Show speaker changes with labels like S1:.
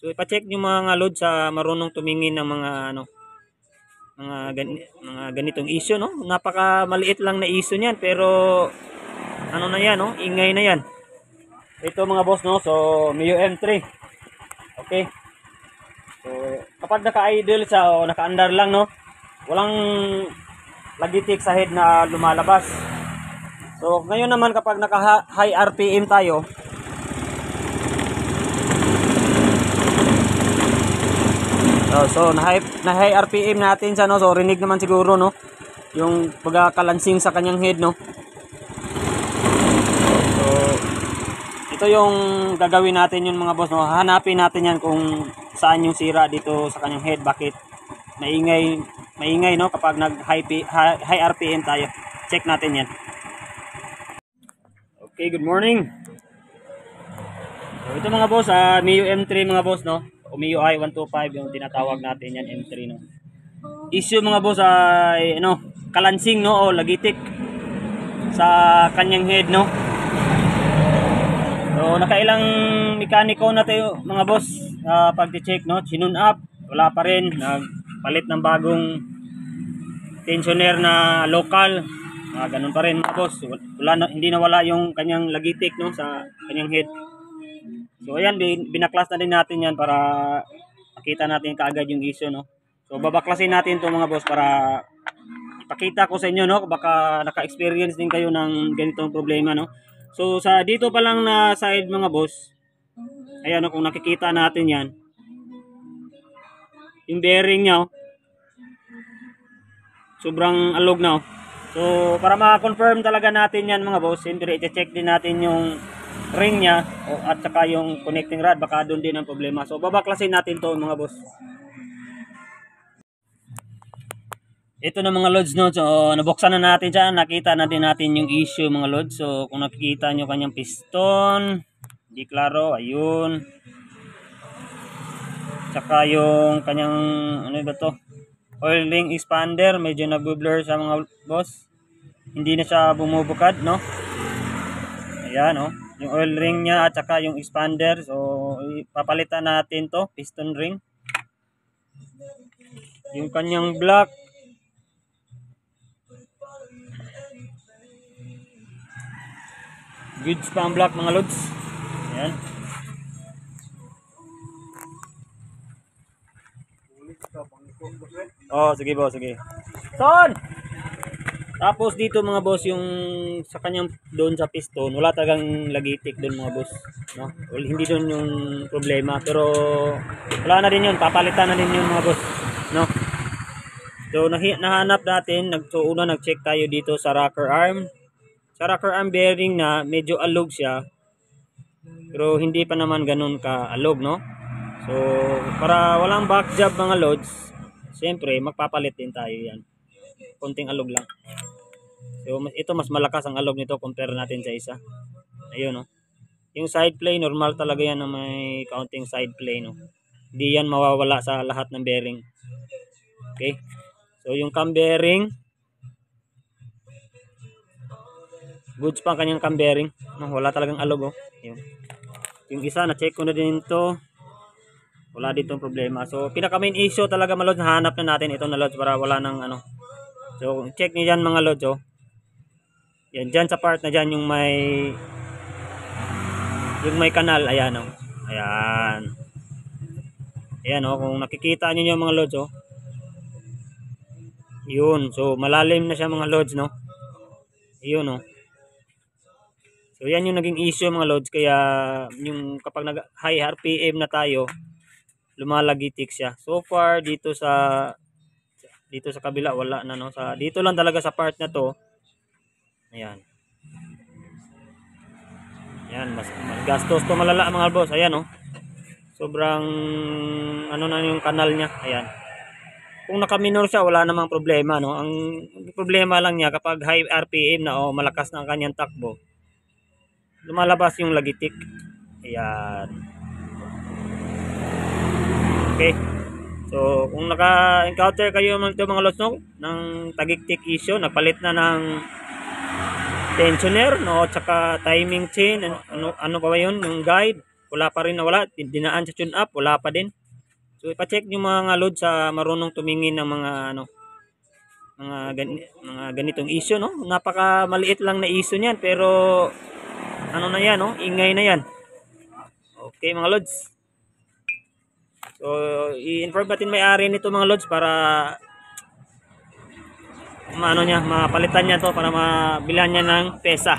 S1: So ipa-check nyo mga lods sa marunong tumingin ng mga mga ganitong issue, no? Napaka maliit lang na issue niyan, pero ano na yan, no? Ingay na yan. Ito mga boss, no? So Mio M3. Okay. So kapag naka-idle siya o naka-andar lang, no? Walang lagitik sa head na lumalabas. So ngayon naman kapag naka-high RPM tayo, so na high RPM natin siya, no? So rinig naman siguro, no? Yung pagkakalansing sa kanyang head, no? So ito yung gagawin natin yun mga boss, no? Hanapin natin yan kung saan yung sira dito sa kanyang head, bakit maingay, no? Kapag nag high RPM tayo. Check natin yan. Okay, good morning. So ito mga boss, Mio M3 mga boss, no? O Mio i125 yung tinatawag natin yan, M3, no? Issue mga boss ay kalansing, no, o lagitik sa kanyang head, no? So nakailang mekaniko na tayo mga boss pag-check, no? Sinun up, wala pa rin, nagpalit ng bagong tensioner na local, ganun pa rin mga boss. Hindi nawala yung kanyang lagitik, no, sa kanyang head. So ayan, binaklas na din natin yan para makita natin kaagad yung issue, no. So babaklasin natin to mga boss para ipakita ko sa inyo, no, baka naka-experience din kayo ng ganitong problema, no. So sa dito pa lang na side mga boss, ayan, no, kung nakikita natin yan, yung bearing nya, sobrang alog na. So para ma-confirm talaga natin yan mga boss, siyempre i-check din natin yung ring nya at saka yung connecting rod, baka doon din ang problema. So babaklasin natin to mga boss. Ito na mga lods, no. So nabuksan na natin dyan, nakita natin yung issue mga lods. So kung nakikita nyo kanyang piston, di klaro, ayun. Saka yung kanyang ano ba to, oil ring expander, medyo nag-blur sa mga boss. Hindi na siya bumubukad, no. Ayan, no, yung oil ring niya at saka yung expander. So ipapalitan natin to, piston ring. Yung kanyang block, goods pa ang block mga lods. Ayan. Oh, sige boss, sige. Son! Tapos dito mga boss, yung sa kanyang doon sa piston, wala talagang lagitik doon mga boss, no? Hindi doon yung problema, pero wala na din yun, papalitan na din yun mga boss, no? So nahanap natin, una nag-check tayo dito sa rocker arm. Sa rocker arm bearing na medyo alog siya, pero hindi pa naman ganun ka alog, no? So para walang back job mga loads, siyempre magpapalit din tayo yan. Konting alog lang. So ito mas malakas ang alog nito compare natin sa isa. Ayun, no. Yung side play normal talaga yan na may counting side play, no. Hindi yan mawawala sa lahat ng bearing. Okay? So yung cam bearing, goods pa ang kanyang cam bearing, no, wala talagang alog, oh. Ayun. Yung isa na check ko na din ito. Wala ditong problema. So pinaka main issue talaga mga lods, nahanap na natin ito na lods para wala nang So check niyo yan mga lods, oh. Yan dyan sa part na dyan yung may kanal, ayan, oh. Ayan. Ayan, oh, kung nakikita niyo yung mga lods, oh. Yun, so malalim na siya mga lods, no. Yun, oh. So yan yung naging issue mga lods, kaya yung kapag nag high RPM na tayo, lumalagitik siya. So far dito sa kabila wala na, no. Dito lang talaga sa part na to. Ayan. Ayan, mas gastos to malala mga boss. Ayan, oh. Sobrang na yung kanal niya. Ayan. Kung naka-minor siya, wala namang problema, no. Ang problema lang niya kapag high RPM na o malakas na ang kanyang takbo, lumalabas yung lagitik. Ayan. Okay. So, kung naka-encounter kayo mga lods, no, ng tagiktik issue, nagpalit na ng tensioner, no, at saka timing chain, ano pa ba yun, yung guide. wala pa rin na wala. Dinaan sa tune up, wala pa din. So ipa-check nyo mga lods sa marunong tumingin ng mga ano, mga ganitong issue, no? Napaka maliit lang na issue niyan, pero ano na yan, no? Ingay na yan. Okay mga lods. So i-inform natin may-ari nito mga lods para maano niya, mapalitan niya to para mabilhan niya ng pesa.